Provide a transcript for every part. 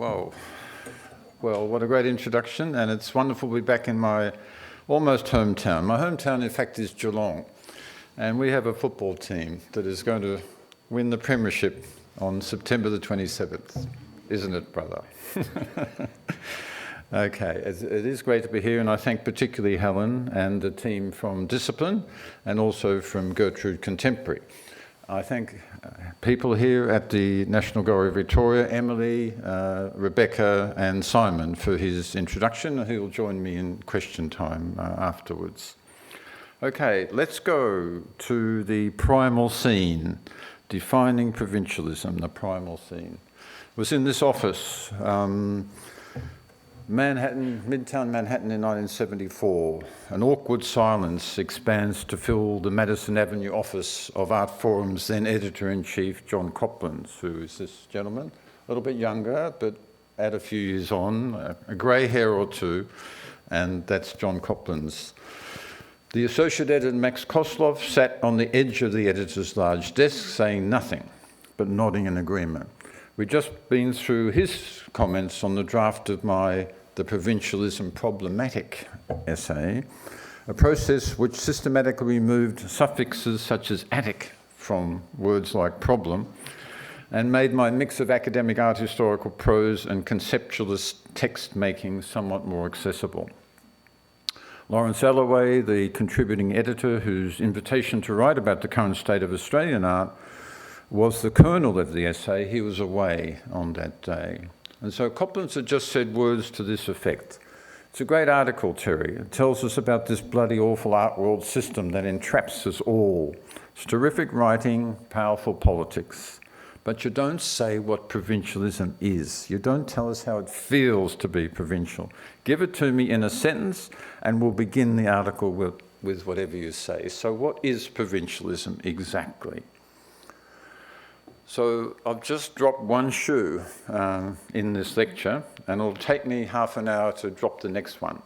Whoa. Well, what a great introduction, and it's wonderful to be back in my almost hometown. My hometown, in fact, is Geelong, and we have a football team that is going to win the premiership on September the 27th. Isn't it, brother? Okay, it is great to be here, and I thank particularly Helen and the team from Discipline and also from Gertrude Contemporary. I thank people here at the National Gallery of Victoria, Emily, Rebecca and Simon for his introduction, and he'll join me in question time afterwards. Okay, let's go to the primal scene, defining provincialism, the primal scene. It was in this office, Manhattan, Midtown Manhattan in 1974. An awkward silence expands to fill the Madison Avenue office of Artforum's then editor-in-chief, John Copland's, who is this gentleman, a little bit younger, but add a few years on, a grey hair or two, and that's John Copland's. The associate editor, Max Koslov, sat on the edge of the editor's large desk, saying nothing, but nodding in agreement. We'd just been through his comments on the draft of the Provincialism Problem essay, a process which systematically removed suffixes such as attic from words like problem and made my mix of academic art historical prose and conceptualist text making somewhat more accessible. Lawrence Alloway, the contributing editor whose invitation to write about the current state of Australian art was the kernel of the essay, he was away on that day. And so Copland's had just said words to this effect. It's a great article, Terry. It tells us about this bloody awful art world system that entraps us all. It's terrific writing, powerful politics. But you don't say what provincialism is. You don't tell us how it feels to be provincial. Give it to me in a sentence and we'll begin the article with whatever you say. So what is provincialism exactly? So I've just dropped one shoe in this lecture, and it'll take me half an hour to drop the next one.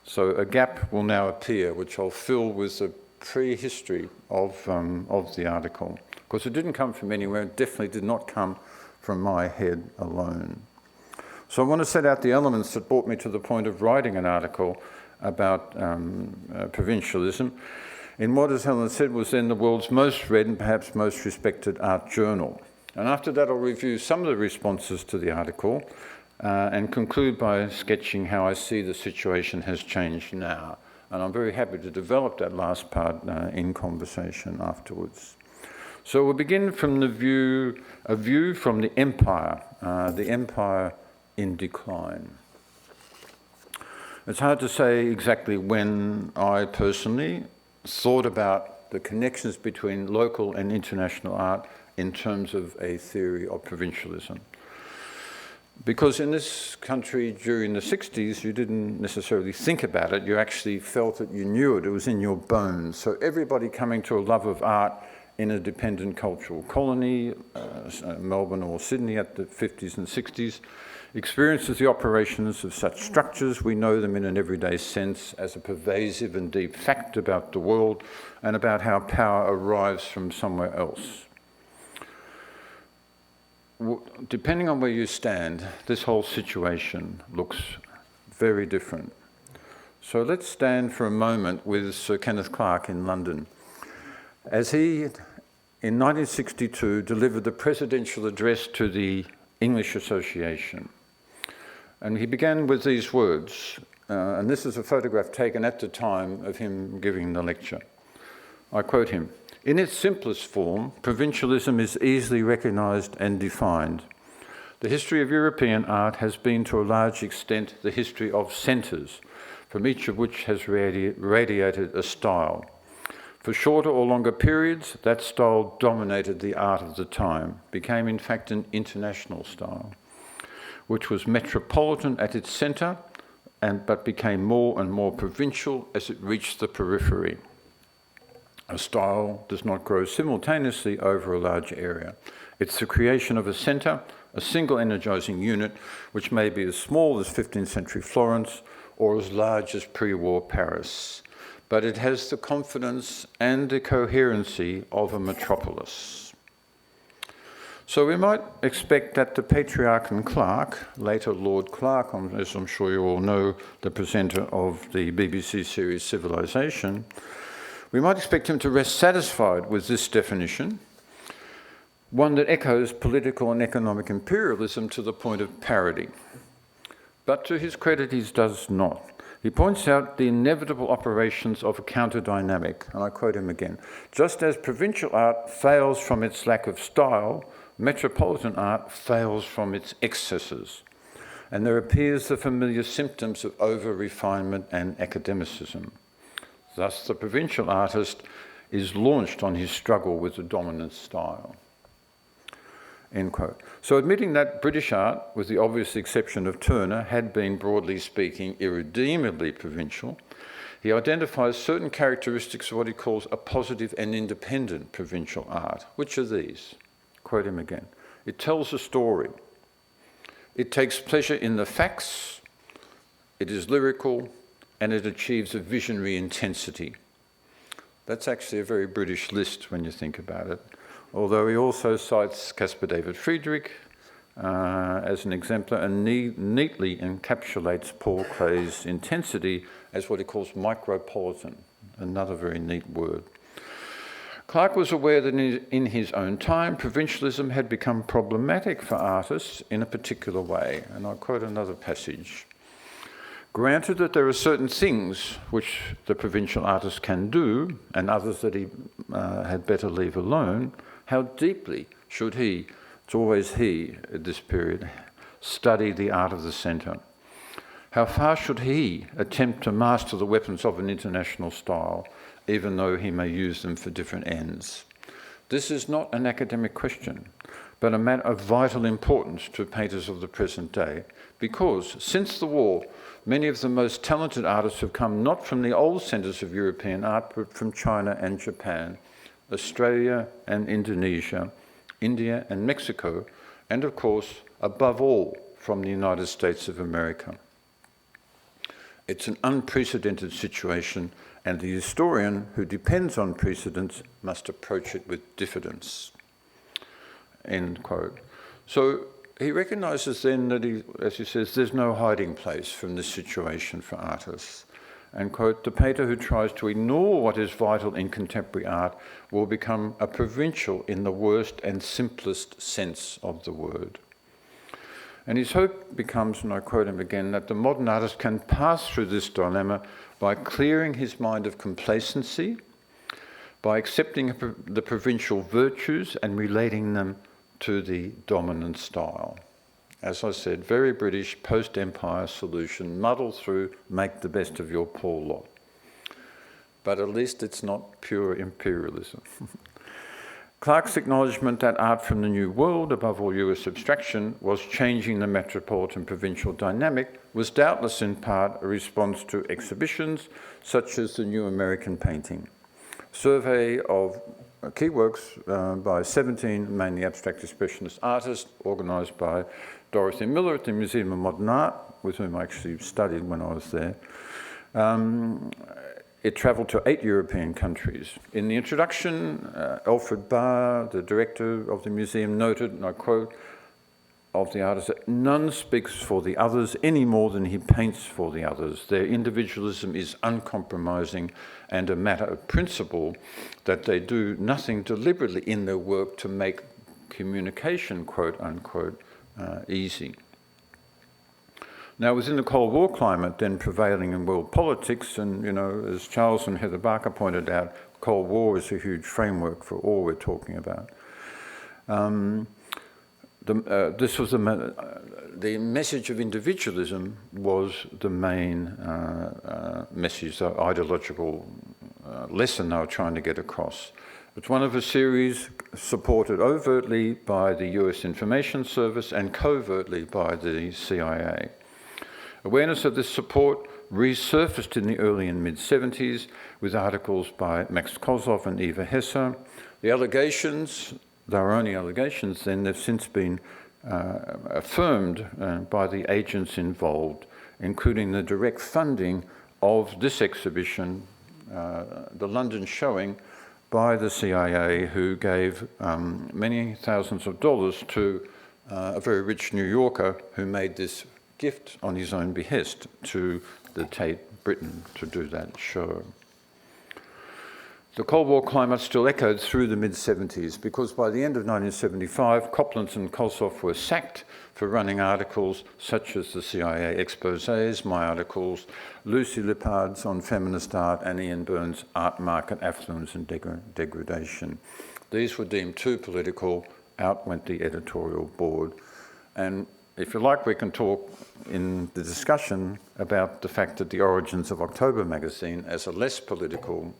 So a gap will now appear, which I'll fill with the prehistory of the article. Of course, it didn't come from anywhere. It definitely did not come from my head alone. So I want to set out the elements that brought me to the point of writing an article about provincialism in what, as Helen said, was then the world's most read and perhaps most respected art journal. And after that, I'll review some of the responses to the article and conclude by sketching how I see the situation has changed now. And I'm very happy to develop that last part in conversation afterwards. So we'll begin from a view from the empire in decline. It's hard to say exactly when I personally thought about the connections between local and international art in terms of a theory of provincialism. Because in this country during the 60s, you didn't necessarily think about it, you actually felt it, you knew it, it was in your bones. So everybody coming to a love of art in a dependent cultural colony, Melbourne or Sydney at the 50s and 60s, experiences the operations of such structures. We know them in an everyday sense as a pervasive and deep fact about the world and about how power arrives from somewhere else. Depending on where you stand, this whole situation looks very different. So let's stand for a moment with Sir Kenneth Clark in London. As he, in 1962, delivered the presidential address to the English Association. And he began with these words, and this is a photograph taken at the time of him giving the lecture. I quote him, "In its simplest form, provincialism is easily recognised and defined. The history of European art has been to a large extent the history of centres, from each of which has radiated a style. For shorter or longer periods, that style dominated the art of the time, became in fact an international style, which was metropolitan at its centre, but became more and more provincial as it reached the periphery. A style does not grow simultaneously over a large area. It's the creation of a centre, a single energising unit, which may be as small as 15th century Florence or as large as pre-war Paris. But it has the confidence and the coherency of a metropolis." So we might expect that the patriarch and Clark, later Lord Clark, as I'm sure you all know, the presenter of the BBC series Civilization, we might expect him to rest satisfied with this definition, one that echoes political and economic imperialism to the point of parody. But to his credit, he does not. He points out the inevitable operations of a counter-dynamic, and I quote him again. Just as provincial art fails from its lack of style, metropolitan art fails from its excesses, and there appears the familiar symptoms of over-refinement and academicism. Thus, the provincial artist is launched on his struggle with the dominant style. End quote. So admitting that British art, with the obvious exception of Turner, had been, broadly speaking, irredeemably provincial, he identifies certain characteristics of what he calls a positive and independent provincial art. Which are these? Quote him again. It tells a story. It takes pleasure in the facts. It is lyrical, and it achieves a visionary intensity. That's actually a very British list when you think about it. Although he also cites Caspar David Friedrich as an exemplar and neatly encapsulates Paul Cray's intensity as what he calls micropolitan, another very neat word. Clark was aware that in his own time, provincialism had become problematic for artists in a particular way, and I'll quote another passage. Granted that there are certain things which the provincial artist can do, and others that he had better leave alone, how deeply should he, it's always he at this period, study the art of the centre? How far should he attempt to master the weapons of an international style, even though he may use them for different ends? This is not an academic question, but a matter of vital importance to painters of the present day, because since the war, many of the most talented artists have come not from the old centres of European art, but from China and Japan, Australia and Indonesia, India and Mexico, and of course, above all, from the United States of America. It's an unprecedented situation, and the historian who depends on precedents must approach it with diffidence. End quote. So he recognises then that, as he says, there's no hiding place from this situation for artists. And, quote, the painter who tries to ignore what is vital in contemporary art will become a provincial in the worst and simplest sense of the word. And his hope becomes, and I quote him again, that the modern artist can pass through this dilemma by clearing his mind of complacency, by accepting the provincial virtues and relating them to the dominant style. As I said, very British post-empire solution, muddle through, make the best of your poor lot. But at least it's not pure imperialism. Clark's acknowledgement that art from the New World, above all US abstraction, was changing the metropolitan-provincial dynamic was doubtless in part a response to exhibitions such as the New American Painting. Survey of key works by 17 mainly abstract expressionist artists, organised by Dorothy Miller at the Museum of Modern Art, with whom I actually studied when I was there. It travelled to 8 European countries. In the introduction, Alfred Barr, the director of the museum, noted, and I quote, of the artist, that none speaks for the others any more than he paints for the others. Their individualism is uncompromising and a matter of principle that they do nothing deliberately in their work to make communication, quote unquote, easy. Now, within the Cold War climate then prevailing in world politics, and as Charles and Heather Barker pointed out, Cold War is a huge framework for all we're talking about. This was the message of individualism was the main message, the ideological lesson they were trying to get across. It's one of a series supported overtly by the US Information Service and covertly by the CIA. Awareness of this support resurfaced in the early and mid-70s with articles by Max Kozloff and Eva Hesse. The allegations, they were only allegations then, they've since been affirmed by the agents involved, including the direct funding of this exhibition, the London showing by the CIA, who gave many thousands of dollars to a very rich New Yorker who made this gift on his own behest to the Tate Britain to do that show. The Cold War climate still echoed through the mid-70s because by the end of 1975, Copland and Kolsoff were sacked for running articles such as the CIA exposés, my articles, Lucy Lippard's on feminist art, and Ian Byrne's art market affluence and degradation. These were deemed too political. Out went the editorial board. And if you like, we can talk in the discussion about the fact that the origins of October magazine as a less political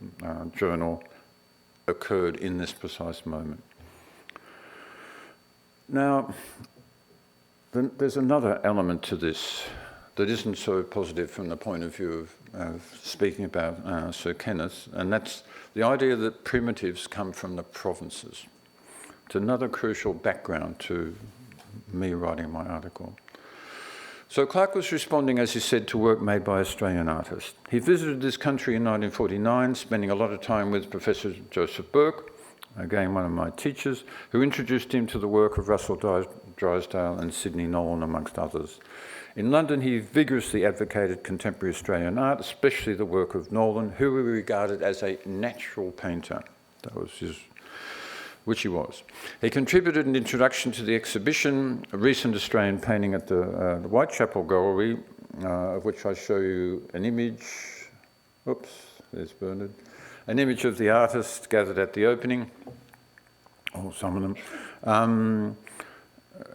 journal occurred in this precise moment. Now, there's another element to this that isn't so positive from the point of view of speaking about Sir Kenneth, and that's the idea that primitives come from the provinces. It's another crucial background to me writing my article. So Clark was responding, as he said, to work made by Australian artists. He visited this country in 1949, spending a lot of time with Professor Joseph Burke, again one of my teachers, who introduced him to the work of Russell Drysdale and Sidney Nolan, amongst others. In London, he vigorously advocated contemporary Australian art, especially the work of Nolan, who he regarded as a natural painter. That was his, which he was. He contributed an introduction to the exhibition, a recent Australian painting at the Whitechapel Gallery, of which I show you an image. Oops, there's Bernard. An image of the artist gathered at the opening, or some of them,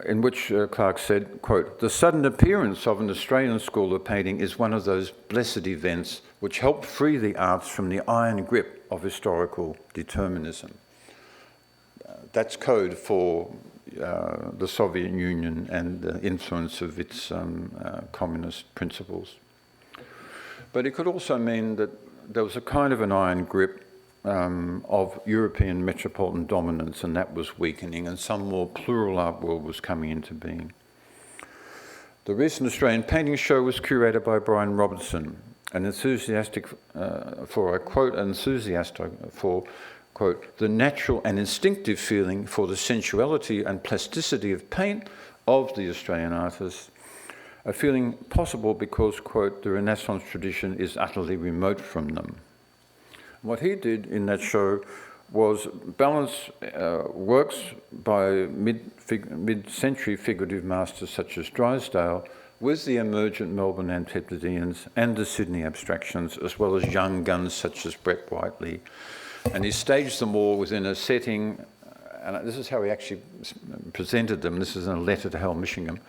in which Clark said, quote, "The sudden appearance of an Australian school of painting is one of those blessed events which help free the arts from the iron grip of historical determinism." That's code for the Soviet Union and the influence of its communist principles. But it could also mean that there was a kind of an iron grip of European metropolitan dominance, and that was weakening, and some more plural art world was coming into being. The recent Australian painting show was curated by Brian Robertson, an enthusiastic for, I quote, enthusiast for, quote, "the natural and instinctive feeling for the sensuality and plasticity of paint of the Australian artists, a feeling possible because, quote, the Renaissance tradition is utterly remote from them." What he did in that show was balance works by mid-century figurative masters such as Drysdale with the emergent Melbourne Antipodeans and the Sydney abstractions, as well as young guns such as Brett Whiteley. And he staged them all within a setting, and this is how he actually presented them. This is in a letter to Hal Mishingham,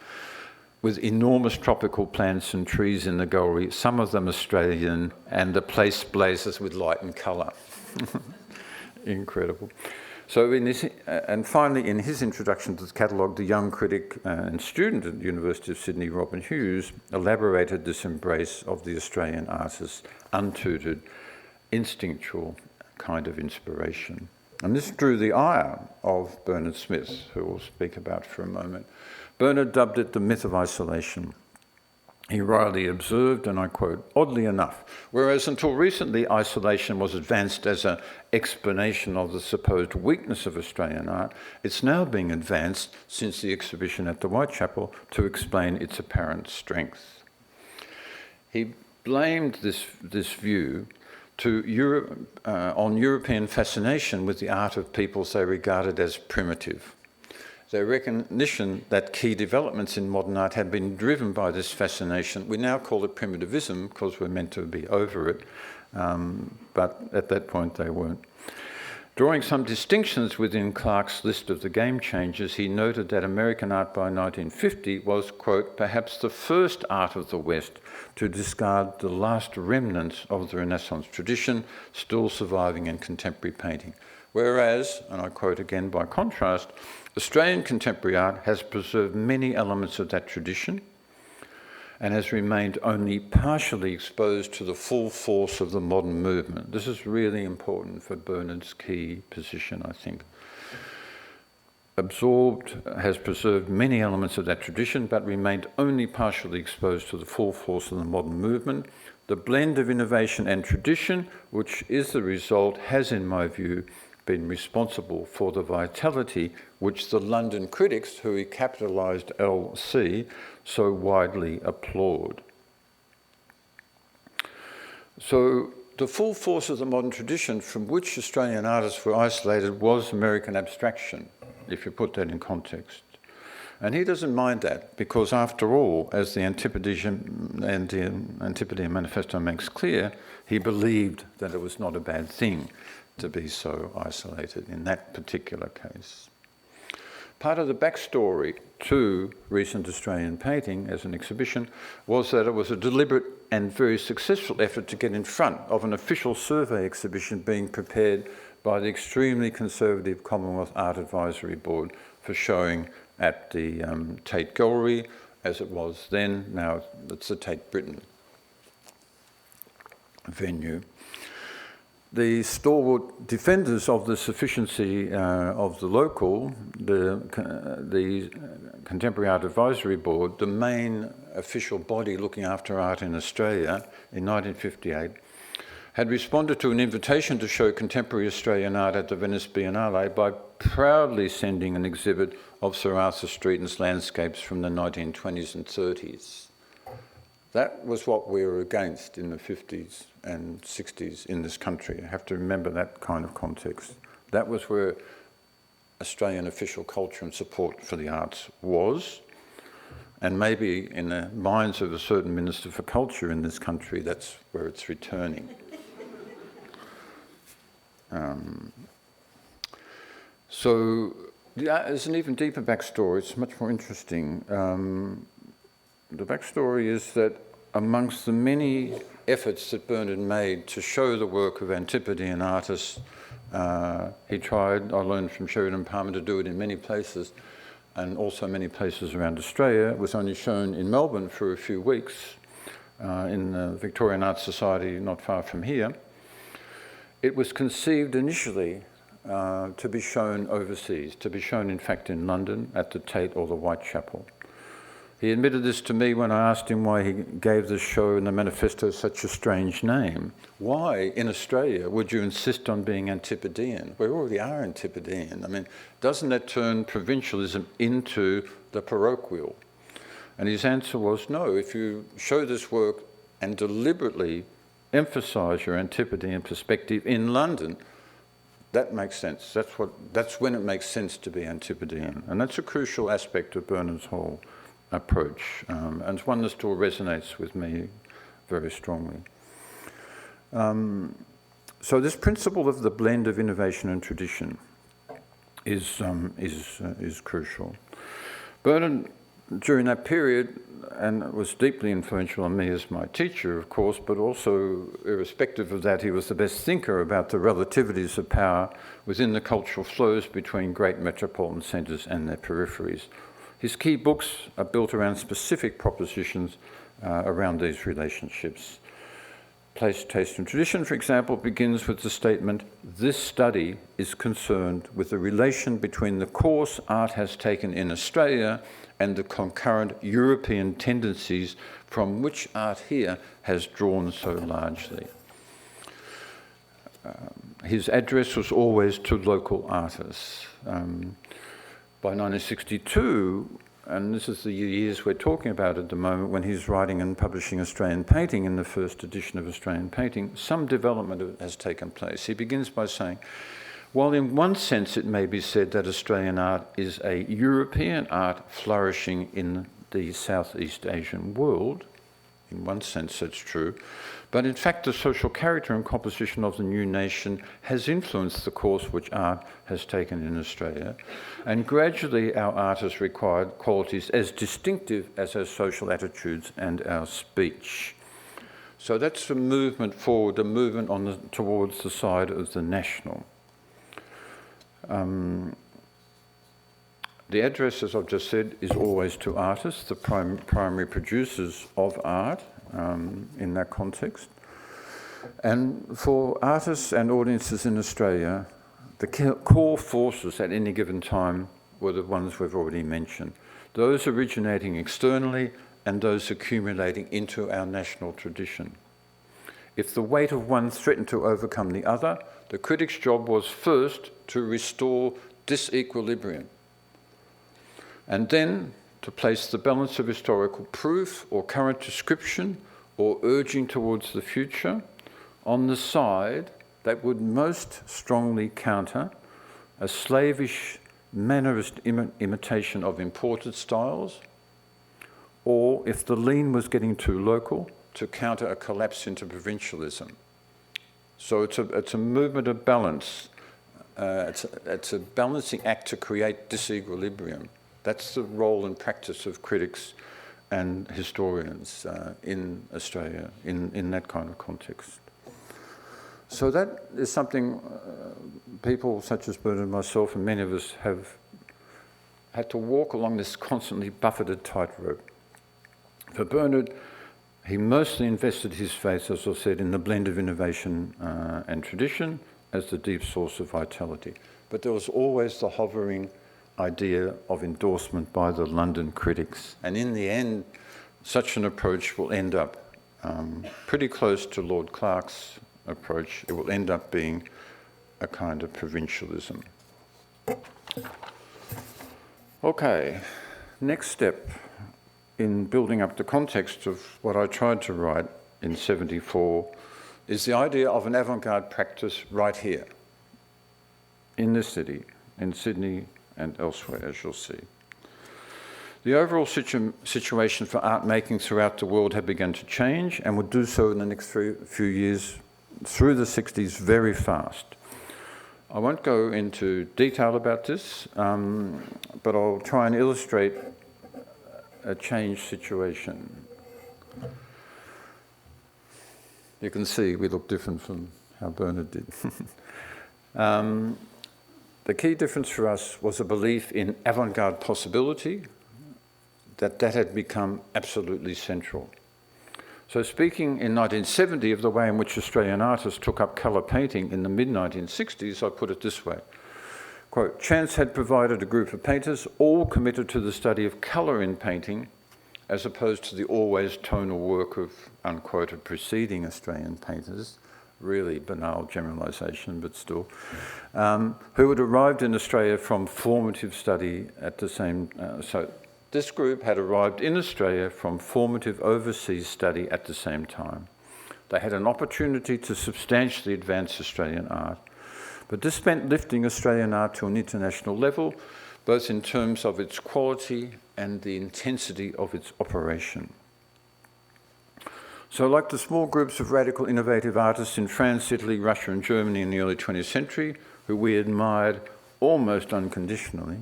with enormous tropical plants and trees in the gallery, some of them Australian, and the place blazes with light and colour. Incredible. So and finally, in his introduction to the catalogue, the young critic and student at the University of Sydney, Robin Hughes, elaborated this embrace of the Australian artist's untutored, instinctual kind of inspiration. And this drew the ire of Bernard Smith, who we'll speak about for a moment. Bernard dubbed it the myth of isolation. He wryly observed, and I quote, "Oddly enough, whereas until recently isolation was advanced as an explanation of the supposed weakness of Australian art, it's now being advanced since the exhibition at the Whitechapel to explain its apparent strength." He blamed this view on European fascination with the art of peoples they regarded as primitive. Their recognition that key developments in modern art had been driven by this fascination. We now call it primitivism because we're meant to be over it, but at that point they weren't. Drawing some distinctions within Clark's list of the game changers, he noted that American art by 1950 was, quote, "perhaps the first art of the West to discard the last remnants of the Renaissance tradition still surviving in contemporary painting." Whereas, and I quote again by contrast, Australian contemporary art has preserved many elements of that tradition and has remained only partially exposed to the full force of the modern movement. This is really important for Bernard's key position, I think. has preserved many elements of that tradition, but remained only partially exposed to the full force of the modern movement. The blend of innovation and tradition, which is the result, has, in my view, been responsible for the vitality which the London critics, who he capitalised LC, so widely applaud. So the full force of the modern tradition from which Australian artists were isolated was American abstraction, if you put that in context. And he doesn't mind that, because after all, as the Antipodean Manifesto makes clear, he believed that it was not a bad thing to be so isolated in that particular case. Part of the backstory to recent Australian painting as an exhibition was that it was a deliberate and very successful effort to get in front of an official survey exhibition being prepared by the extremely conservative Commonwealth Art Advisory Board for showing at the Tate Gallery, as it was then. Now it's the Tate Britain venue. The stalwart defenders of the sufficiency of the local, the Contemporary Art Advisory Board, the main official body looking after art in Australia in 1958, had responded to an invitation to show contemporary Australian art at the Venice Biennale by proudly sending an exhibit of Sir Arthur Streeton's landscapes from the 1920s and 30s. That was what we were against in the 50s and 60s in this country. You have to remember that kind of context. That was where Australian official culture and support for the arts was. And maybe in the minds of a certain Minister for Culture in this country, that's where it's returning. So there's an even deeper backstory. It's much more interesting. The backstory is that amongst the many efforts that Bernard made to show the work of Antipodean artists, he tried, I learned from Sheridan Palmer, to do it in many places, and also many places around Australia. It was only shown in Melbourne for a few weeks in the Victorian Art Society not far from here. It was conceived initially to be shown overseas, to be shown in fact in London at the Tate or the Whitechapel. He admitted this to me when I asked him why he gave the show and the manifesto such a strange name. Why, in Australia, would you insist on being Antipodean? We already are Antipodean. I mean, doesn't that turn provincialism into the parochial? And his answer was, no, if you show this work and deliberately emphasise your Antipodean perspective in London, that makes sense. That's when it makes sense to be Antipodean. And that's a crucial aspect of Bernard's whole approach, and it's one that still resonates with me very strongly. So this principle of the blend of innovation and tradition is crucial. Bernard, during that period, and was deeply influential on me as my teacher, of course, but also, irrespective of that, he was the best thinker about the relativities of power within the cultural flows between great metropolitan centres and their peripheries. His key books are built around specific propositions around these relationships. Place, Taste and Tradition, for example, begins with the statement, "This study is concerned with the relation between the course art has taken in Australia and the concurrent European tendencies from which art here has drawn so largely." His address was always to local artists. By 1962, and this is the years we're talking about at the moment, when he's writing and publishing Australian Painting in the first edition of Australian Painting, some development has taken place. He begins by saying, while in one sense it may be said that Australian art is a European art flourishing in the Southeast Asian world, in one sense that's true, but in fact the social character and composition of the new nation has influenced the course which art has taken in Australia, and gradually our art has required qualities as distinctive as our social attitudes and our speech. So that's the movement forward, the movement towards the side of the national. The address, as I've just said, is always to artists, the primary producers of art in that context. And for artists and audiences in Australia, the core forces at any given time were the ones we've already mentioned, those originating externally and those accumulating into our national tradition. If the weight of one threatened to overcome the other, the critic's job was first to restore disequilibrium, and then to place the balance of historical proof or current description or urging towards the future on the side that would most strongly counter a slavish mannerist imitation of imported styles, or if the lean was getting too local, to counter a collapse into provincialism. So it's a movement of balance. It's a balancing act to create disequilibrium. That's the role and practice of critics and historians in Australia, in that kind of context. So that is something people such as Bernard and myself and many of us have had to walk along this constantly buffeted tightrope. For Bernard, he mostly invested his faith, as I said, in the blend of innovation and tradition as the deep source of vitality. But there was always the hovering idea of endorsement by the London critics. And in the end, such an approach will end up pretty close to Lord Clark's approach. It will end up being a kind of provincialism. Okay, next step in building up the context of what I tried to write in 74 is the idea of an avant-garde practice right here, in this city, in Sydney and elsewhere, as you'll see. The overall situation for art making throughout the world had begun to change and would do so in the next few years, through the 60s, very fast. I won't go into detail about this, but I'll try and illustrate a changed situation. You can see we look different from how Bernard did. The key difference for us was a belief in avant-garde possibility, that had become absolutely central. So speaking in 1970 of the way in which Australian artists took up colour painting in the mid-1960s, I put it this way. Quote, chance had provided a group of painters all committed to the study of colour in painting, as opposed to the always tonal work of unquoted preceding Australian painters, really banal generalisation, but still, who had arrived in Australia from formative study at the same, so this group had arrived in Australia from formative overseas study at the same time. They had an opportunity to substantially advance Australian art, but this meant lifting Australian art to an international level, both in terms of its quality and the intensity of its operation. So like the small groups of radical innovative artists in France, Italy, Russia and Germany in the early 20th century, who we admired almost unconditionally,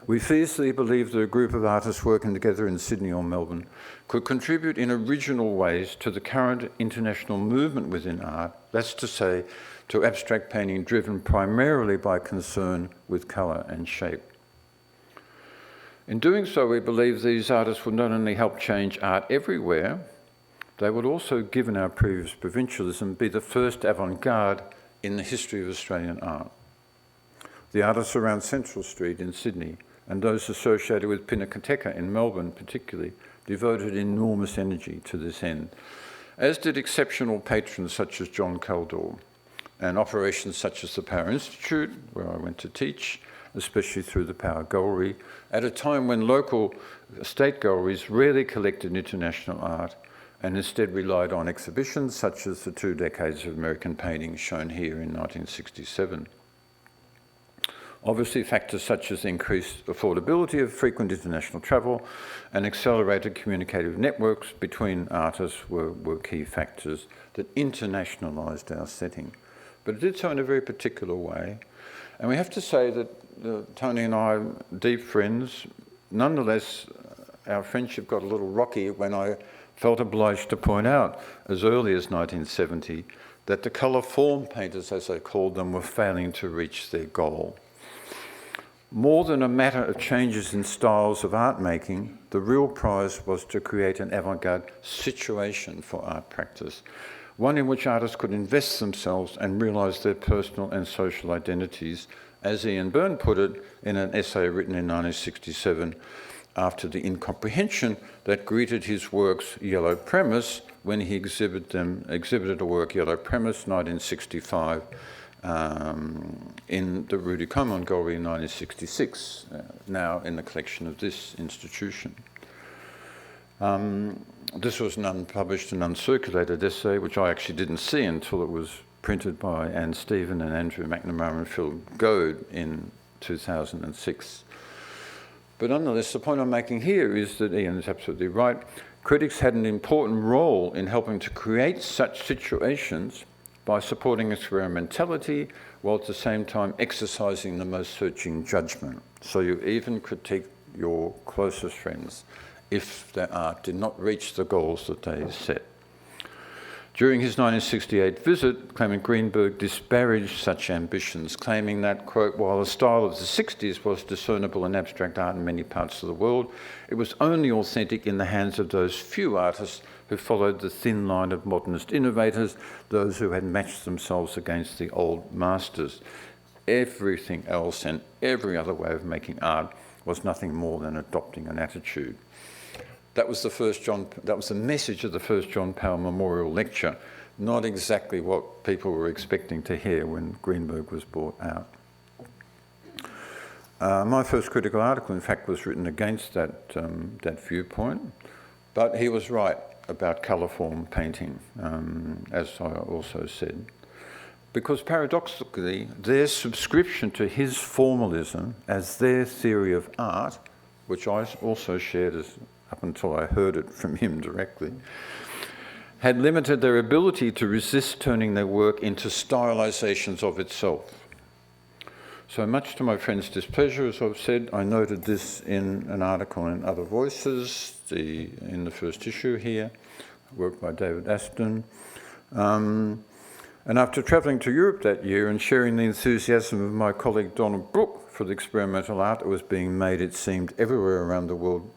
we fiercely believed that a group of artists working together in Sydney or Melbourne could contribute in original ways to the current international movement within art, that's to say, to abstract painting driven primarily by concern with colour and shape. In doing so, we believe these artists would not only help change art everywhere, they would also, given our previous provincialism, be the first avant-garde in the history of Australian art. The artists around Central Street in Sydney and those associated with Pinacoteca in Melbourne particularly devoted enormous energy to this end, as did exceptional patrons such as John Kaldor, and operations such as the Power Institute, where I went to teach, especially through the Power Gallery, at a time when local state galleries rarely collected international art and instead relied on exhibitions such as the 2 decades of American painting shown here in 1967. Obviously, factors such as increased affordability of frequent international travel and accelerated communicative networks between artists were key factors that internationalised our setting. But it did so in a very particular way. And we have to say that Tony and I are deep friends. Nonetheless, our friendship got a little rocky when I felt obliged to point out, as early as 1970, that the colour form painters, as they called them, were failing to reach their goal. More than a matter of changes in styles of art making, the real prize was to create an avant-garde situation for art practice, one in which artists could invest themselves and realise their personal and social identities as Ian Byrne put it in an essay written in 1967 after the incomprehension that greeted his work's yellow premise when he exhibited a work, Yellow Premise, 1965, in the Rudy Komon Gallery in 1966, now in the collection of this institution. This was an unpublished and uncirculated essay, which I actually didn't see until it was printed by Anne Stephen and Andrew McNamara and Phil Goad in 2006. But nonetheless, the point I'm making here is that Ian is absolutely right. Critics had an important role in helping to create such situations by supporting experimentality, while at the same time exercising the most searching judgment. So you even critique your closest friends if their art did not reach the goals that they set. During his 1968 visit, Clement Greenberg disparaged such ambitions, claiming that, quote, while the style of the 60s was discernible in abstract art in many parts of the world, it was only authentic in the hands of those few artists who followed the thin line of modernist innovators, those who had matched themselves against the old masters. Everything else and every other way of making art was nothing more than adopting an attitude. That was the message of the first John Powell Memorial Lecture, not exactly what people were expecting to hear when Greenberg was brought out. My first critical article, in fact, was written against that viewpoint, but he was right about colourform painting, as I also said. Because paradoxically, their subscription to his formalism as their theory of art, which I also shared up until I heard it from him directly, had limited their ability to resist turning their work into stylizations of itself. So much to my friend's displeasure, as I've said, I noted this in an article in Other Voices, in the first issue here, work by David Aston. And after travelling to Europe that year and sharing the enthusiasm of my colleague Donald Brooke for the experimental art that was being made, it seemed, everywhere around the world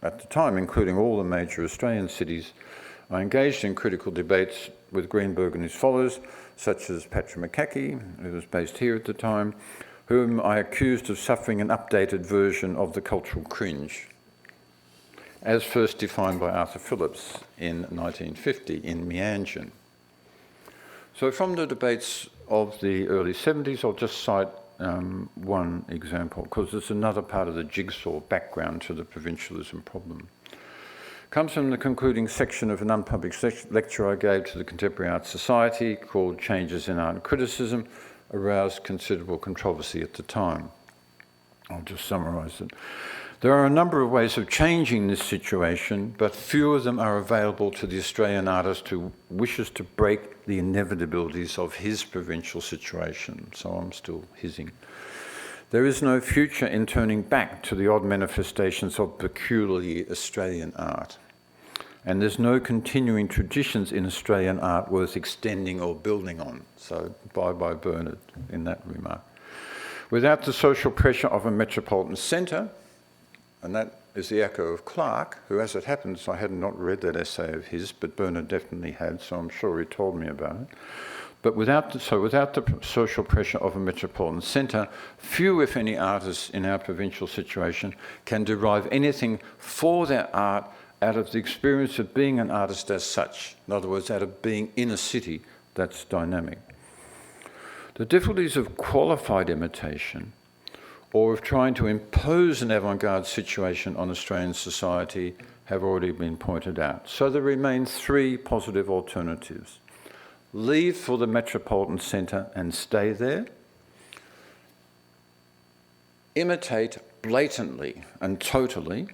at the time, including all the major Australian cities, I engaged in critical debates with Greenberg and his followers, such as Patrick McCackey, who was based here at the time, whom I accused of suffering an updated version of the cultural cringe, as first defined by Arthur Phillips in 1950 in Meanjin. So from the debates of the early 70s, I'll just cite one example, because it's another part of the jigsaw background to the provincialism problem. It comes from the concluding section of an unpublished lecture I gave to the Contemporary Art Society called Changes in Art and Criticism, aroused considerable controversy at the time. I'll just summarise it. There are a number of ways of changing this situation, but few of them are available to the Australian artist who wishes to break the inevitabilities of his provincial situation. So I'm still hissing. There is no future in turning back to the odd manifestations of peculiarly Australian art. And there's no continuing traditions in Australian art worth extending or building on. So bye-bye Bernard in that remark. Without the social pressure of a metropolitan centre, and that is the echo of Clark, who, as it happens, I had not read that essay of his, but Bernard definitely had, so I'm sure he told me about it. But without the social pressure of a metropolitan centre, few, if any, artists in our provincial situation can derive anything for their art out of the experience of being an artist as such. In other words, out of being in a city that's dynamic. The difficulties of qualified imitation, or of trying to impose an avant-garde situation on Australian society, have already been pointed out. So there remain three positive alternatives. Leave for the metropolitan centre and stay there. Imitate blatantly and totally,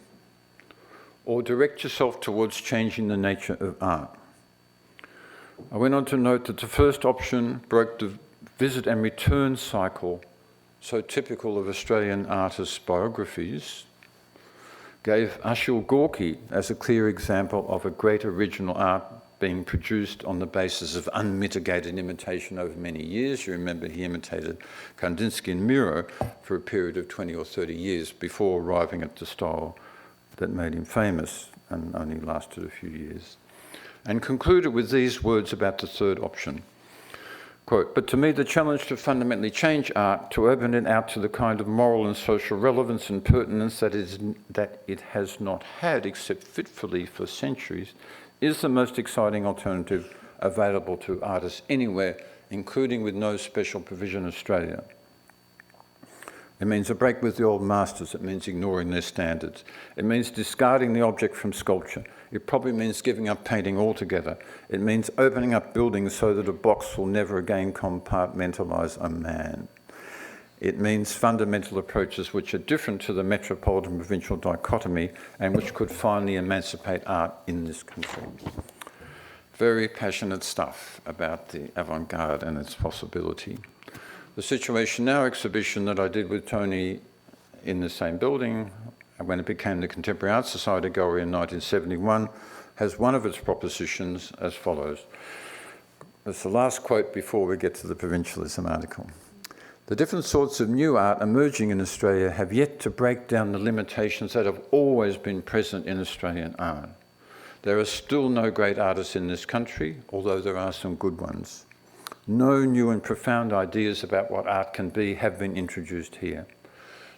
or direct yourself towards changing the nature of art. I went on to note that the first option broke the visit and return cycle so typical of Australian artists' biographies, gave Ashil Gorky as a clear example of a great original art being produced on the basis of unmitigated imitation over many years. You remember he imitated Kandinsky and Miro for a period of 20 or 30 years before arriving at the style that made him famous and only lasted a few years. And concluded with these words about the third option. Quote, "But to me the challenge to fundamentally change art, to open it out to the kind of moral and social relevance and pertinence that it has not had except fitfully for centuries, is the most exciting alternative available to artists anywhere, including with no special provision in Australia. It means a break with the old masters. It means ignoring their standards. It means discarding the object from sculpture. It probably means giving up painting altogether. It means opening up buildings so that a box will never again compartmentalise a man. It means fundamental approaches which are different to the metropolitan-provincial dichotomy and which could finally emancipate art in this country." Very passionate stuff about the avant-garde and its possibility. The Situation Now exhibition that I did with Tony in the same building when it became the Contemporary Art Society Gallery in 1971 has one of its propositions as follows. It's the last quote before we get to the Provincialism article. "The different sorts of new art emerging in Australia have yet to break down the limitations that have always been present in Australian art. There are still no great artists in this country, although there are some good ones. No new and profound ideas about what art can be have been introduced here.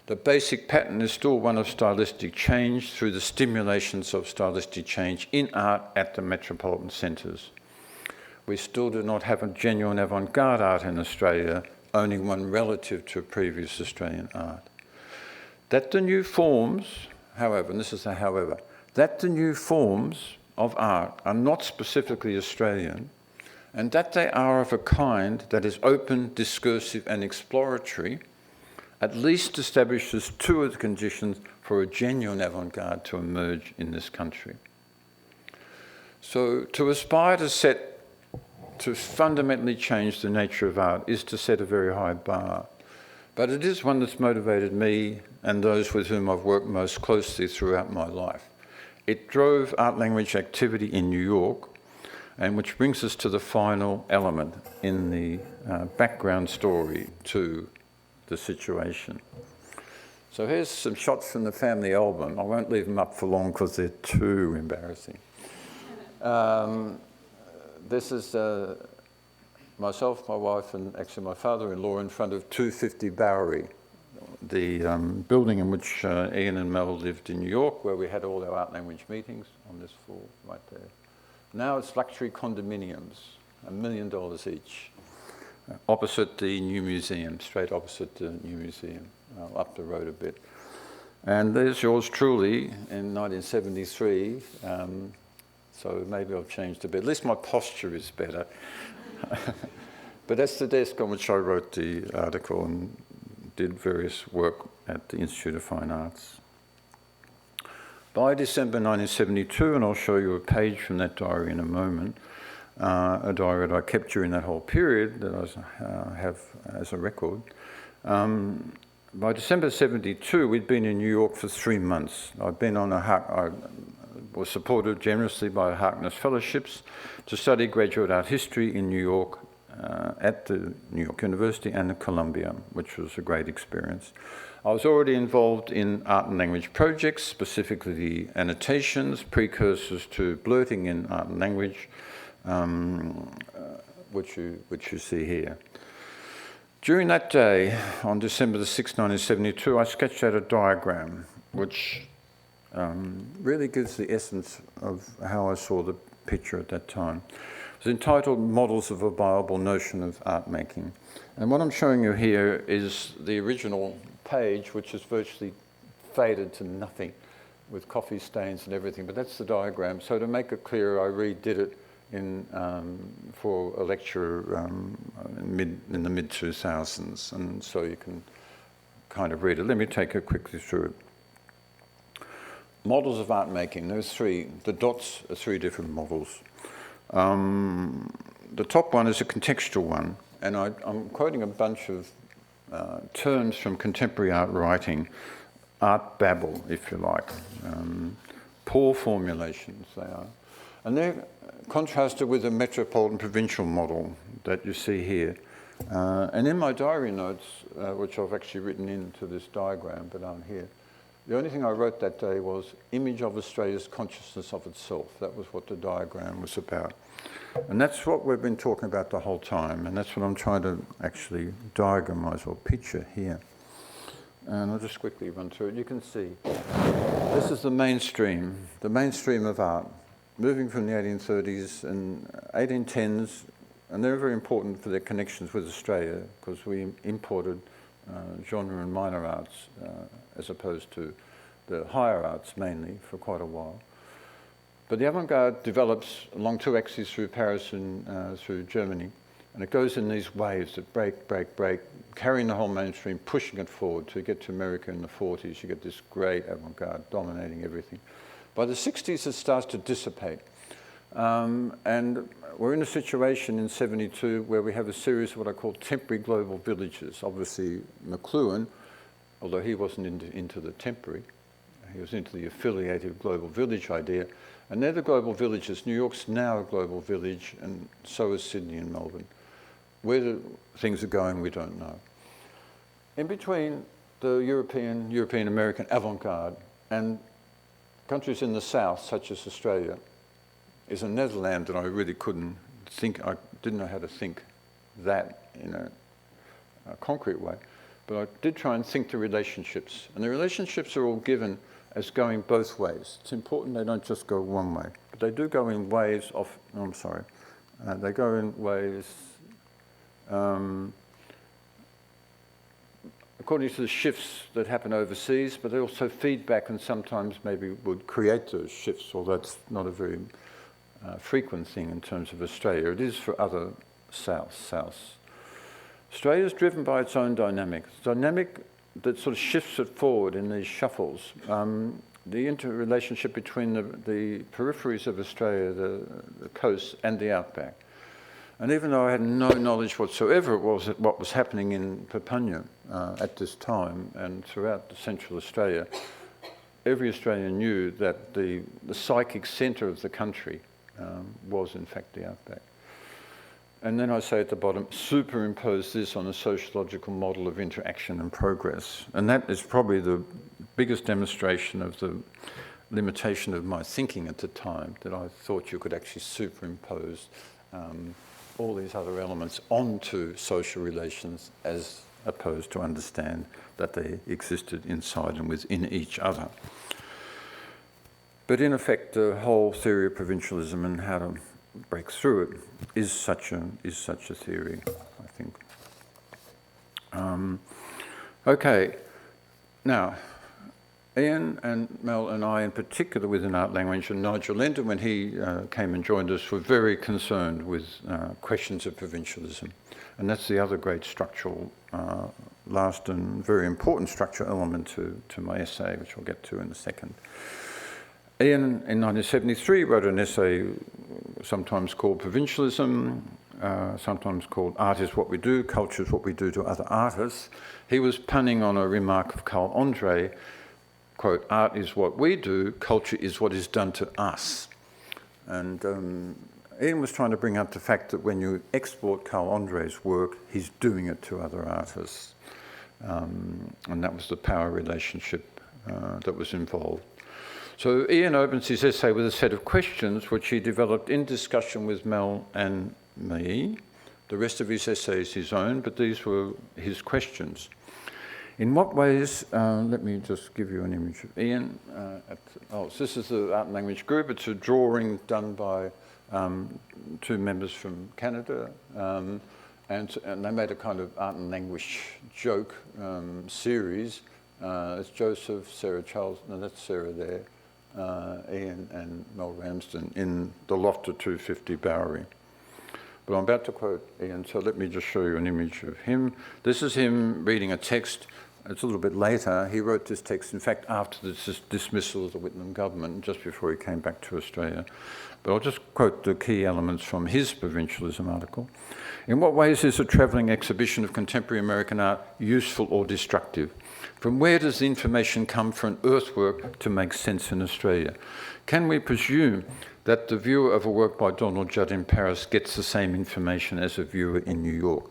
The basic pattern is still one of stylistic change through the stimulations of stylistic change in art at the metropolitan centres. We still do not have a genuine avant-garde art in Australia, only one relative to previous Australian art. That the new forms, however, and this is a however, that the new forms of art are not specifically Australian, and that they are of a kind that is open, discursive and exploratory, at least establishes two of the conditions for a genuine avant-garde to emerge in this country." So to aspire to fundamentally change the nature of art is to set a very high bar. But it is one that's motivated me and those with whom I've worked most closely throughout my life. It drove art language activity in New York, and which brings us to the final element in the background story to the situation. So here's some shots from the family album. I won't leave them up for long because they're too embarrassing. This is myself, my wife, and actually my father-in-law in front of 250 Bowery, the building in which Ian and Mel lived in New York, where we had all our art language meetings on this floor right there. Now it's luxury condominiums, $1 million each, opposite the new museum, straight opposite the new museum, up the road a bit. And there's yours truly in 1973, so maybe I've changed a bit. At least my posture is better. But that's the desk on which I wrote the article and did various work at the Institute of Fine Arts. By December 1972, and I'll show you a page from that diary in a moment, a diary that I kept during that whole period that I have as a record. By December 72, we'd been in New York for 3 months. I'd been on I was supported generously by Harkness Fellowships to study graduate art history in New York at the New York University and at Columbia, which was a great experience. I was already involved in art and language projects, specifically the annotations, precursors to blurting in art and language, which you see here. During that day, on December the 6th, 1972, I sketched out a diagram which really gives the essence of how I saw the picture at that time. It was entitled Models of a Viable Notion of Art Making. And what I'm showing you here is the original page, which is virtually faded to nothing with coffee stains and everything, but that's the diagram. So to make it clearer, I redid it for a lecture in the mid-2000s, and so you can kind of read it. Let me take you quickly through it. Models of art making, there's three. The dots are three different models. The top one is a contextual one, and I'm quoting a bunch of terms from contemporary art writing, art babble, if you like. Poor formulations, they are. And they're contrasted with the metropolitan provincial model that you see here. And in my diary notes, which I've actually written into this diagram, but aren't here, The only thing I wrote that day was image of Australia's consciousness of itself. That was what the diagram was about. And that's what we've been talking about the whole time, and that's what I'm trying to actually diagramize or picture here. And I'll just quickly run through it. You can see this is the mainstream of art, moving from the 1830s and 1810s, and they're very important for their connections with Australia because we imported genre and minor arts as opposed to the higher arts mainly for quite a while. But the avant-garde develops along two axes through Paris and through Germany, and it goes in these waves that break, carrying the whole mainstream, pushing it forward to get to America in the 40s. You get this great avant-garde dominating everything. By the 60s, it starts to dissipate. And we're in a situation in 72 where we have a series of what I call temporary global villages. Obviously, McLuhan, although he wasn't into the temporary, he was into the affiliated global village idea. And they're the global villages. New York's now a global village, and so is Sydney and Melbourne. Where things are going, we don't know. In between the European-American avant-garde and countries in the south, such as Australia, is a Netherland that I really couldn't think, I didn't know how to think that in a concrete way. But I did try and think the relationships. And the relationships are all given as going both ways. It's important they don't just go one way, but they do go in waves of, they go in ways according to the shifts that happen overseas, but they also feed back and sometimes maybe would create those shifts, although that's not a very frequent thing in terms of Australia. It is for other souths. Australia is driven by its own dynamic. Dynamic that sort of shifts it forward in these shuffles. The interrelationship between the peripheries of Australia, the coast and the outback. And even though I had no knowledge whatsoever of what was happening in Papunya at this time and throughout Central Australia, every Australian knew that the psychic centre of the country was in fact the outback. And then I say at the bottom, superimpose this on a sociological model of interaction and progress. And that is probably the biggest demonstration of the limitation of my thinking at the time, that I thought you could actually superimpose all these other elements onto social relations as opposed to understand that they existed inside and within each other. But in effect, the whole theory of provincialism and how to break through it is such a theory, I think. Okay, now Ian and Mel and I in particular within Art Language, and Nigel Lender when he came and joined us, were very concerned with questions of provincialism. And that's the other great structural, last and very important structural element to my essay, which I'll get to in a second. Ian, in 1973, wrote an essay sometimes called Provincialism, sometimes called Art is What We Do, Culture is What We Do to Other Artists. He was punning on a remark of Carl Andre, quote, art is what we do, culture is what is done to us. And Ian was trying to bring up the fact that when you export Carl Andre's work, he's doing it to other artists. And that was the power relationship that was involved. So Ian opens his essay with a set of questions which he developed in discussion with Mel and me. The rest of his essay is his own, but these were his questions. In what ways, let me just give you an image of Ian. So this is the Art and Language group. It's a drawing done by two members from Canada, and they made a kind of art and language joke series. It's Joseph, Sarah Charles, no, that's Sarah there, Ian and Mel Ramsden in the loft at 250 Bowery. But I'm about to quote Ian, so let me just show you an image of him. This is him reading a text. It's a little bit later. He wrote this text, in fact, after the dismissal of the Whitlam government, just before he came back to Australia. But I'll just quote the key elements from his provincialism article. In what ways is a travelling exhibition of contemporary American art useful or destructive? From where does the information come for an earthwork to make sense in Australia? Can we presume that the viewer of a work by Donald Judd in Paris gets the same information as a viewer in New York?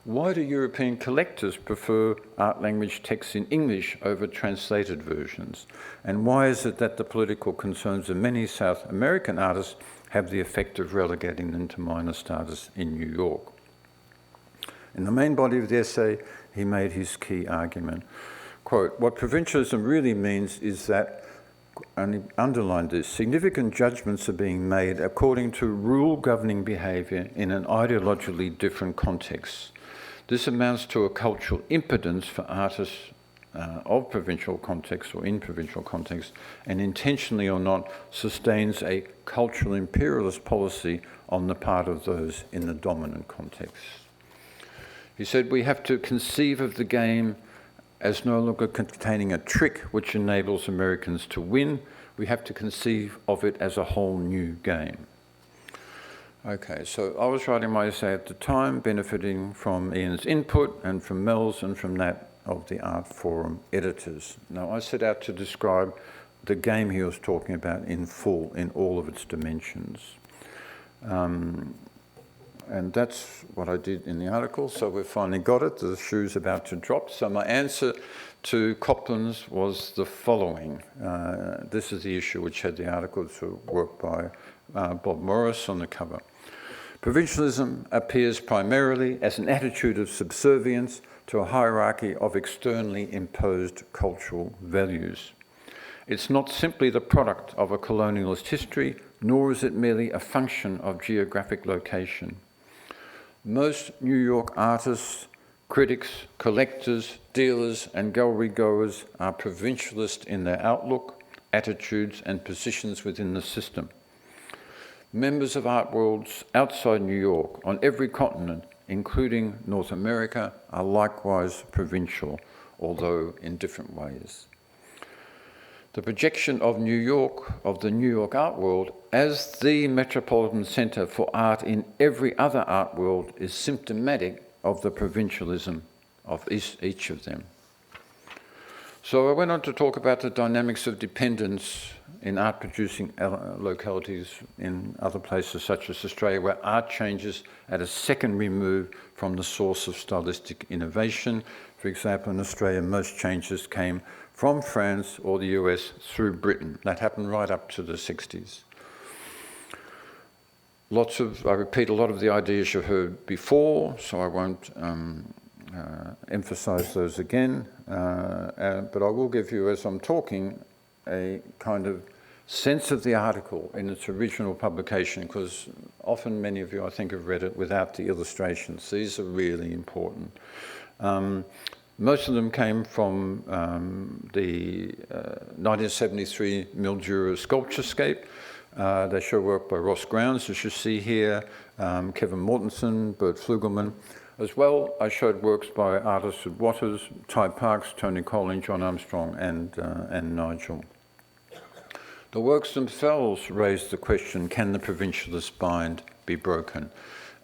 Why do European collectors prefer art language texts in English over translated versions? And why is it that the political concerns of many South American artists have the effect of relegating them to minor status in New York? In the main body of the essay, he made his key argument. Quote, what provincialism really means is that, and he underlined this, significant judgments are being made according to rule governing behaviour in an ideologically different context. This amounts to a cultural impotence for artists of provincial context or in provincial context, and intentionally or not sustains a cultural imperialist policy on the part of those in the dominant context. He said we have to conceive of the game as no longer containing a trick which enables Americans to win. We have to conceive of it as a whole new game. Okay, so I was writing my essay at the time, benefiting from Ian's input and from Mel's and from that of the Artforum editors. Now, I set out to describe the game he was talking about in full, in all of its dimensions. And that's what I did in the article, so we've finally got it. The shoe's about to drop. So my answer to Copland's was the following. This is the issue which had the article, to work by Bob Morris on the cover. Provincialism appears primarily as an attitude of subservience to a hierarchy of externally imposed cultural values. It's not simply the product of a colonialist history, nor is it merely a function of geographic location. Most New York artists, critics, collectors, dealers, and gallery goers are provincialist in their outlook, attitudes, and positions within the system. Members of artworlds outside New York, on every continent, including North America, are likewise provincial, although in different ways. The projection of New York, of the New York art world, as the metropolitan centre for art in every other art world is symptomatic of the provincialism of each of them. So I went on to talk about the dynamics of dependence in art-producing localities in other places such as Australia, where art changes at a secondary move from the source of stylistic innovation. For example, in Australia, most changes came from France or the US through Britain. That happened right up to the 60s. I repeat a lot of the ideas you heard before, so I won't emphasize those again, but I will give you, as I'm talking, a kind of sense of the article in its original publication, because often many of you, I think, have read it without the illustrations. These are really important. Most of them came from the 1973 Mildura Sculpturescape. They show work by Ross Grounds, as you see here, Kevin Mortensen, Bert Flugelman. As well, I showed works by artists at Waters, Ty Parks, Tony Colling, John Armstrong, and Nigel. The works themselves raised the question, can the provincialist bind be broken?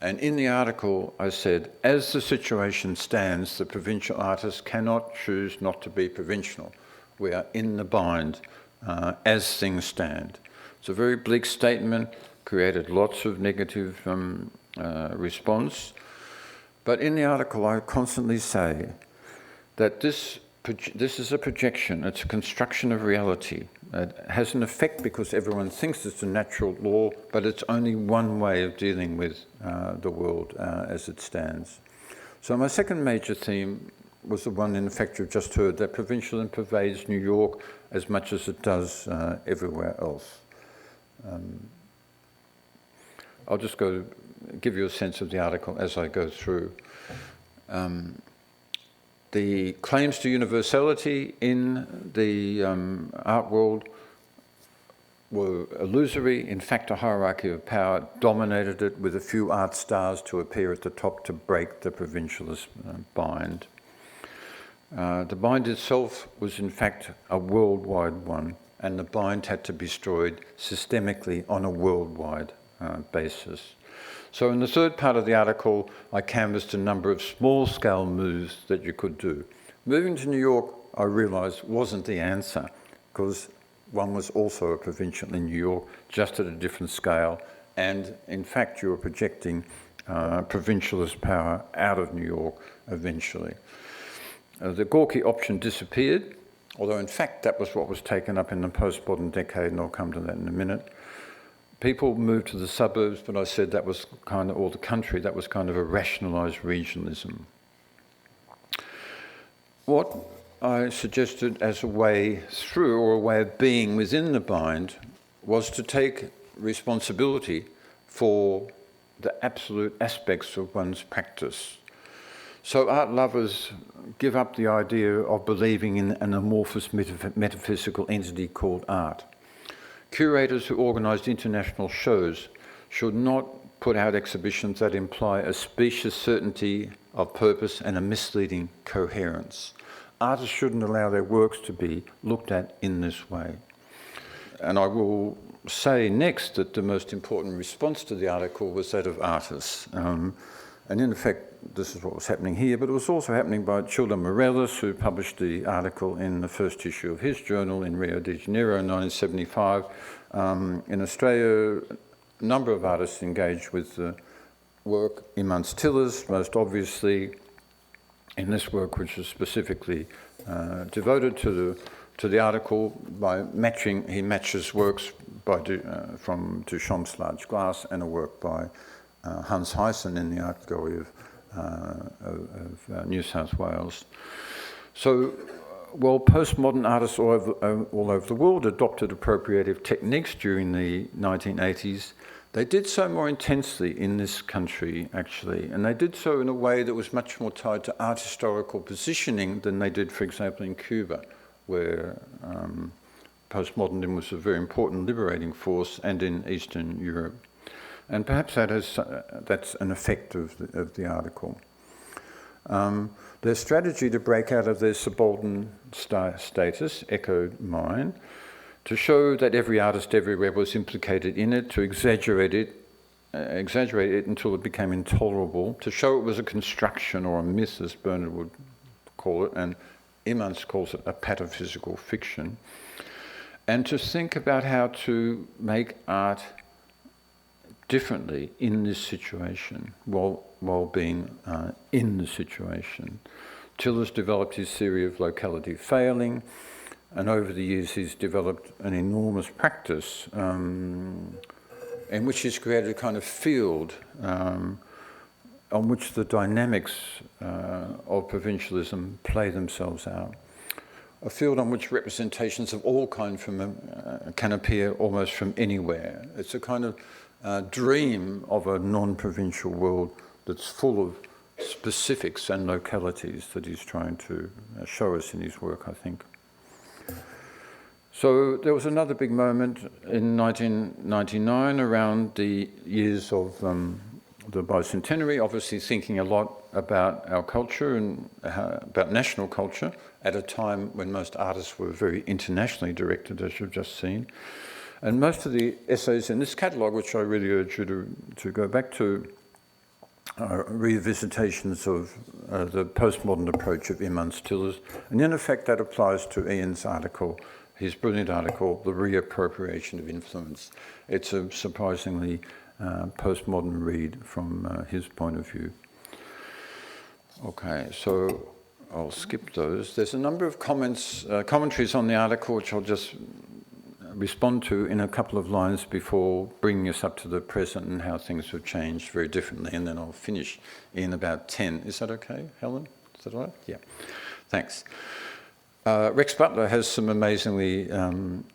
And in the article, I said, as the situation stands, the provincial artist cannot choose not to be provincial. We are in the bind as things stand. It's a very bleak statement, created lots of negative response. But in the article, I constantly say that this is a projection, it's a construction of reality. It has an effect because everyone thinks it's a natural law, but it's only one way of dealing with the world as it stands. So my second major theme was the one, in effect, you've just heard, that provincialism pervades New York as much as it does everywhere else. I'll just give you a sense of the article as I go through. The claims to universality in the art world were illusory. In fact, a hierarchy of power dominated it, with a few art stars to appear at the top to break the provincialist bind. The bind itself was, in fact, a worldwide one, and the bind had to be destroyed systemically on a worldwide basis. So in the third part of the article, I canvassed a number of small-scale moves that you could do. Moving to New York, I realised, wasn't the answer, because one was also a provincial in New York, just at a different scale, and in fact you were projecting provincialist power out of New York eventually. The Gorky option disappeared, although in fact that was what was taken up in the postmodern decade, and I'll come to that in a minute. People moved to the suburbs, but I said that was kind of, or the country, that was kind of a rationalised regionalism. What I suggested as a way through, or a way of being within the bind, was to take responsibility for the absolute aspects of one's practice. So art lovers give up the idea of believing in an amorphous metaphysical entity called art. Curators who organised international shows should not put out exhibitions that imply a specious certainty of purpose and a misleading coherence. Artists shouldn't allow their works to be looked at in this way. And I will say next that the most important response to the article was that of artists. And in effect, this is what was happening here, but it was also happening by Childa Morelos, who published the article in the first issue of his journal in Rio de Janeiro in 1975. In Australia, a number of artists engaged with the work. Imants Tillers, most obviously, in this work, which is specifically devoted to the article by matching. He matches works by from Duchamp's Large Glass and a work by Hans Huyssen in the Art Gallery of New South Wales. So, while postmodern artists all over the world adopted appropriative techniques during the 1980s, they did so more intensely in this country, actually, and they did so in a way that was much more tied to art historical positioning than they did, for example, in Cuba, where postmodernism was a very important liberating force, and in Eastern Europe. And perhaps that's an effect of the article. Their strategy to break out of their subaltern status echoed mine, to show that every artist everywhere was implicated in it, to exaggerate it until it became intolerable, to show it was a construction or a myth, as Bernard would call it, and Imants calls it a pataphysical fiction, and to think about how to make art differently in this situation, while being in the situation. Tillers developed his theory of locality failing, and over the years he's developed an enormous practice in which he's created a kind of field on which the dynamics of provincialism play themselves out. A field on which representations of all kinds can appear almost from anywhere. It's a kind of dream of a non-provincial world that's full of specifics and localities that he's trying to show us in his work, I think. So there was another big moment in 1999 around the years of the bicentenary, obviously thinking a lot about our culture and about national culture at a time when most artists were very internationally directed, as you've just seen. And most of the essays in this catalogue, which I really urge you to go back to, are revisitations of the postmodern approach of Imants Tillers. And in effect, that applies to Ian's article, his brilliant article, The Reappropriation of Influence. It's a surprisingly postmodern read from his point of view. Okay, so I'll skip those. There's a number of commentaries on the article, which I'll just respond to in a couple of lines before bringing us up to the present and how things have changed very differently, and then I'll finish in about 10. Is that okay, Helen? Is that all right? Yeah. Thanks. Rex Butler has some amazingly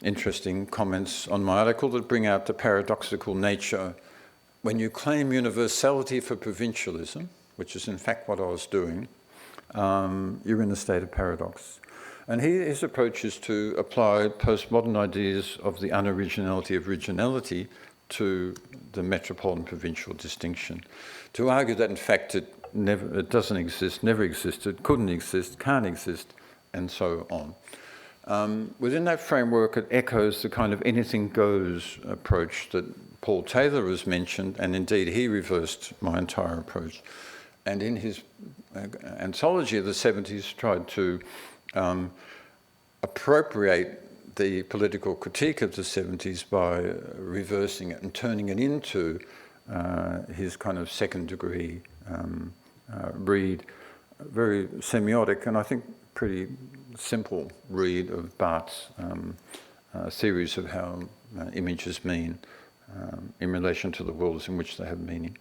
interesting comments on my article that bring out the paradoxical nature. When you claim universality for provincialism, which is in fact what I was doing, you're in a state of paradox. And his approach is to apply postmodern ideas of the unoriginality of originality to the metropolitan provincial distinction, to argue that in fact it doesn't exist, never existed, couldn't exist, can't exist, and so on. Within that framework, it echoes the kind of anything goes approach that Paul Taylor has mentioned, and indeed he reversed my entire approach. And in his anthology of the 70s tried to appropriate the political critique of the 70s by reversing it and turning it into his kind of second degree read, very semiotic and I think pretty simple read of Barth's theories of how images mean in relation to the worlds in which they have meaning.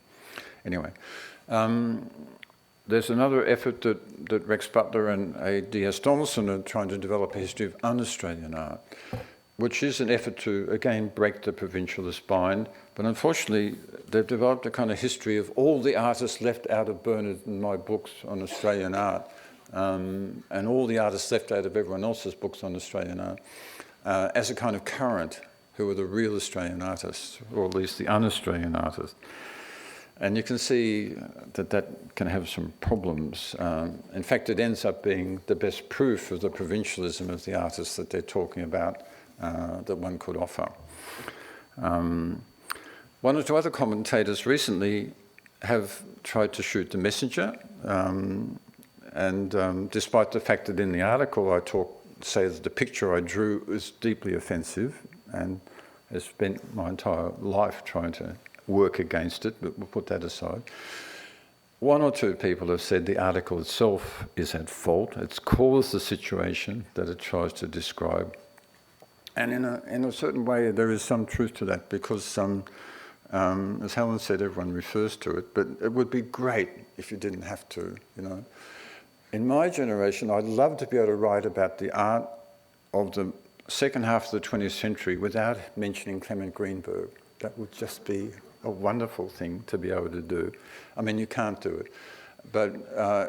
Anyway, there's another effort that Rex Butler and A.D.S. Donaldson are trying to develop a history of un-Australian art, which is an effort to, again, break the provincialist bind. But unfortunately, they've developed a kind of history of all the artists left out of Bernard and my books on Australian art, and all the artists left out of everyone else's books on Australian art, as a kind of current, who are the real Australian artists, or at least the un-Australian artists. And you can see that that can have some problems. In fact, it ends up being the best proof of the provincialism of the artists that they're talking about that one could offer. One or two other commentators recently have tried to shoot the messenger, and despite the fact that in the article I say that the picture I drew is deeply offensive and has spent my entire life trying to work against it, but we'll put that aside. One or two people have said the article itself is at fault. It's caused the situation that it tries to describe. And in a certain way, there is some truth to that, because as Helen said, everyone refers to it, but it would be great if you didn't have to, you know. In my generation, I'd love to be able to write about the art of the second half of the 20th century without mentioning Clement Greenberg. That would just be a wonderful thing to be able to do. I mean, you can't do it, but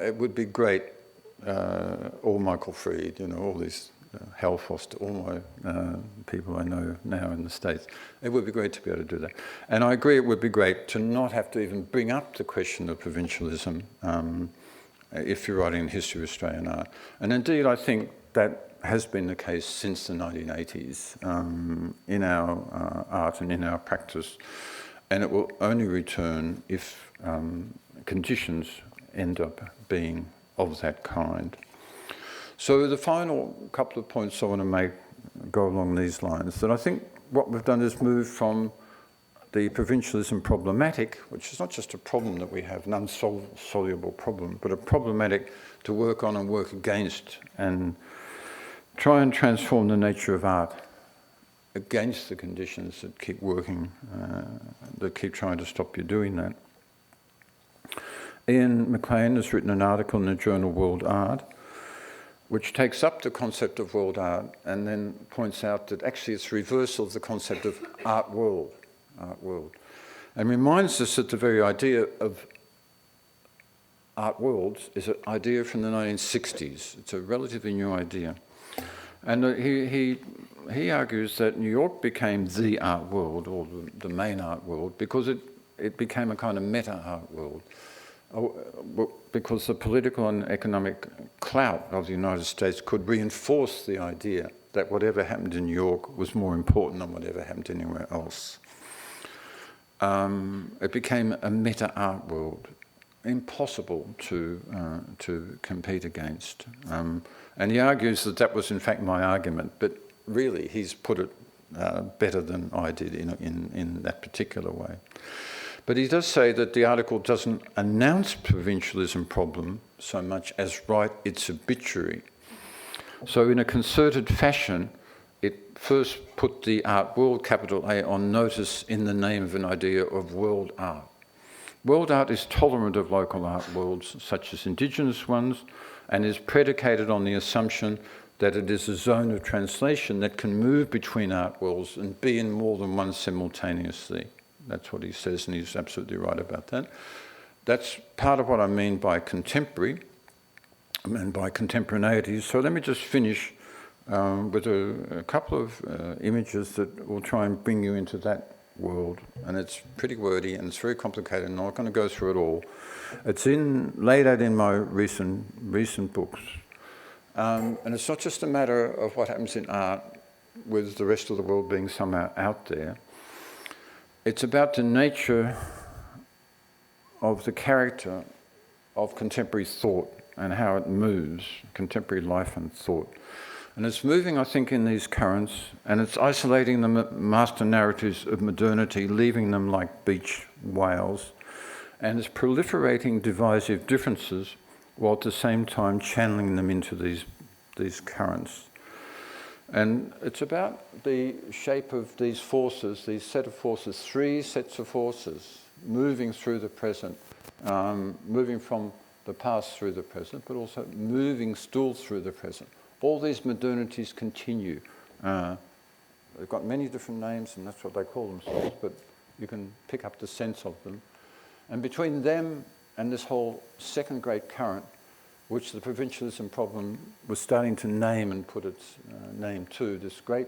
it would be great, or Michael Fried, you know, all these, Hal Foster, all my people I know now in the States. It would be great to be able to do that. And I agree it would be great to not have to even bring up the question of provincialism if you're writing a history of Australian art. And indeed, I think that has been the case since the 1980s in our art and in our practice. And it will only return if conditions end up being of that kind. So the final couple of points I want to make go along these lines, that I think what we've done is move from the provincialism problematic, which is not just a problem that we have, an insoluble problem, but a problematic to work on and work against, and try and transform the nature of art against the conditions that keep working, that keep trying to stop you doing that. Ian McLean has written an article in the journal World Art, which takes up the concept of world art and then points out that actually it's reversal of the concept of art world, and reminds us that the very idea of art worlds is an idea from the 1960s. It's a relatively new idea. And he argues that New York became the art world, or the main art world, because it became a kind of meta art world. Because the political and economic clout of the United States could reinforce the idea that whatever happened in New York was more important than whatever happened anywhere else. It became a meta art world, impossible to compete against. And he argues that that was in fact my argument, but really he's put it better than I did in that particular way. But he does say that the article doesn't announce provincialism problem so much as write its obituary. So in a concerted fashion, it first put the art world, capital A, on notice in the name of an idea of world art. World art is tolerant of local art worlds, such as Indigenous ones, and is predicated on the assumption that it is a zone of translation that can move between art worlds and be in more than one simultaneously. That's what he says, and he's absolutely right about that. That's part of what I mean by contemporary and by contemporaneity. So let me just finish with a couple of images that will try and bring you into that world. And it's pretty wordy and it's very complicated, and I'm not going to go through it all. It's laid out in my recent books. And it's not just a matter of what happens in art with the rest of the world being somehow out there. It's about the nature of the character of contemporary thought and how it moves, contemporary life and thought. And it's moving, I think, in these currents, and it's isolating the master narratives of modernity, leaving them like beach whales, and it's proliferating divisive differences while at the same time channeling them into these currents. And it's about the shape of these forces, these set of forces, three sets of forces moving through the present, moving from the past through the present, but also moving still through the present. All these modernities continue. They've got many different names, and that's what they call themselves, but you can pick up the sense of them. And between them and this whole second great current, which the provincialism problem was starting to name and put its name to, this great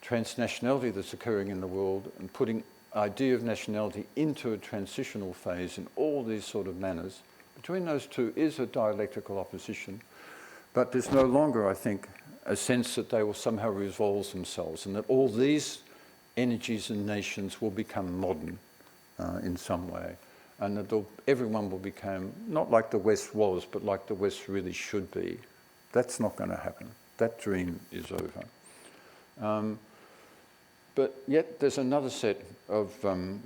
transnationality that's occurring in the world and putting idea of nationality into a transitional phase in all these sort of manners. Between those two is a dialectical opposition, but there's no longer, I think, a sense that they will somehow resolve themselves and that all these energies and nations will become modern in some way. And that everyone will become, not like the West was, but like the West really should be. That's not going to happen. That dream is over. But yet there's another set of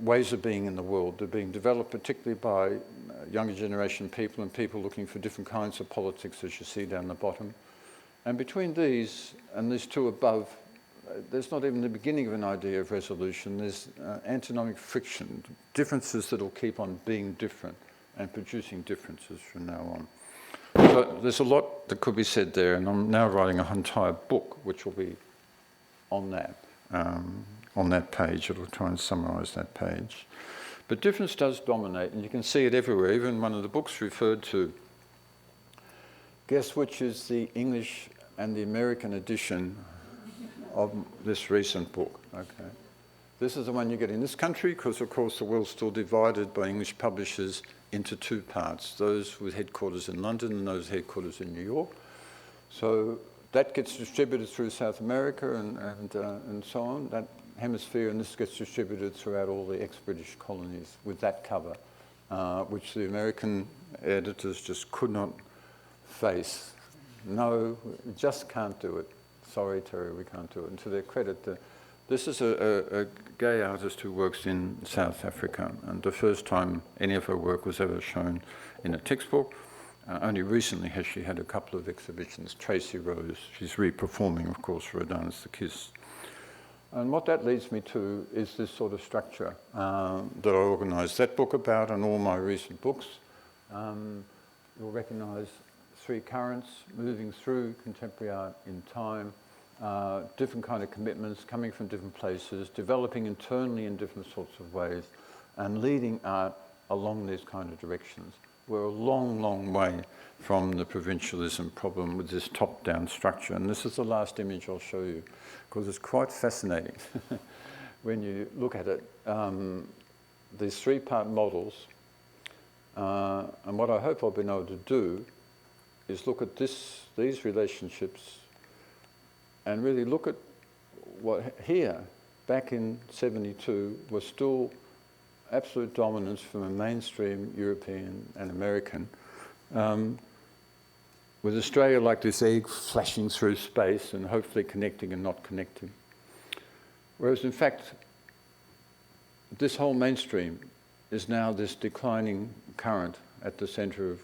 ways of being in the world. They're being developed particularly by younger generation people and people looking for different kinds of politics, as you see down the bottom. And between these and these two above, there's not even the beginning of an idea of resolution. There's antinomic friction, differences that will keep on being different and producing differences from now on. So there's a lot that could be said there, and I'm now writing an entire book which will be on that page. It'll try and summarise that page. But difference does dominate, and you can see it everywhere. Even one of the books referred to. Guess which is the English and the American edition of this recent book. Okay, this is the one you get in this country because, of course, the world's still divided by English publishers into two parts: those with headquarters in London and those headquarters in New York. So that gets distributed through South America and so on. That hemisphere, and this gets distributed throughout all the ex-British colonies with that cover, which the American editors just could not face. No, we just can't do it. Sorry, Terry, we can't do it. And to their credit, this is a gay artist who works in South Africa, and the first time any of her work was ever shown in a textbook. Only recently has she had a couple of exhibitions. Tracy Rose, she's re-performing, of course, Rodin's The Kiss. And what that leads me to is this sort of structure that I organised that book about and all my recent books. You'll recognise three currents moving through contemporary art in time, different kind of commitments coming from different places, developing internally in different sorts of ways, and leading art along these kind of directions. We're a long, long way from the provincialism problem with this top-down structure. And this is the last image I'll show you, because it's quite fascinating when you look at it. These three-part models, and what I hope I've been able to do is look at these relationships and really look at what here, back in 72, was still absolute dominance from a mainstream European and American, with Australia like this egg flashing through space and hopefully connecting and not connecting. Whereas in fact, this whole mainstream is now this declining current at the centre of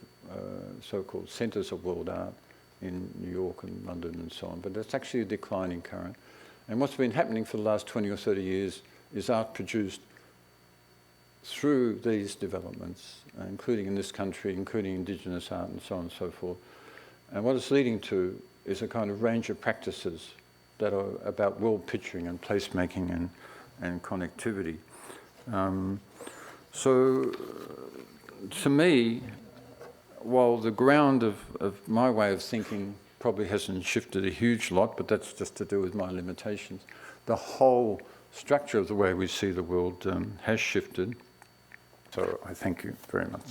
so-called centres of world art in New York and London and so on, but it's actually a declining current. And what's been happening for the last 20 or 30 years is art produced through these developments, including in this country, including Indigenous art and so on and so forth. And what it's leading to is a kind of range of practices that are about world picturing and placemaking and connectivity. So to me, while the ground of my way of thinking probably hasn't shifted a huge lot, but that's just to do with my limitations, the whole structure of the way we see the world has shifted. So I thank you very much.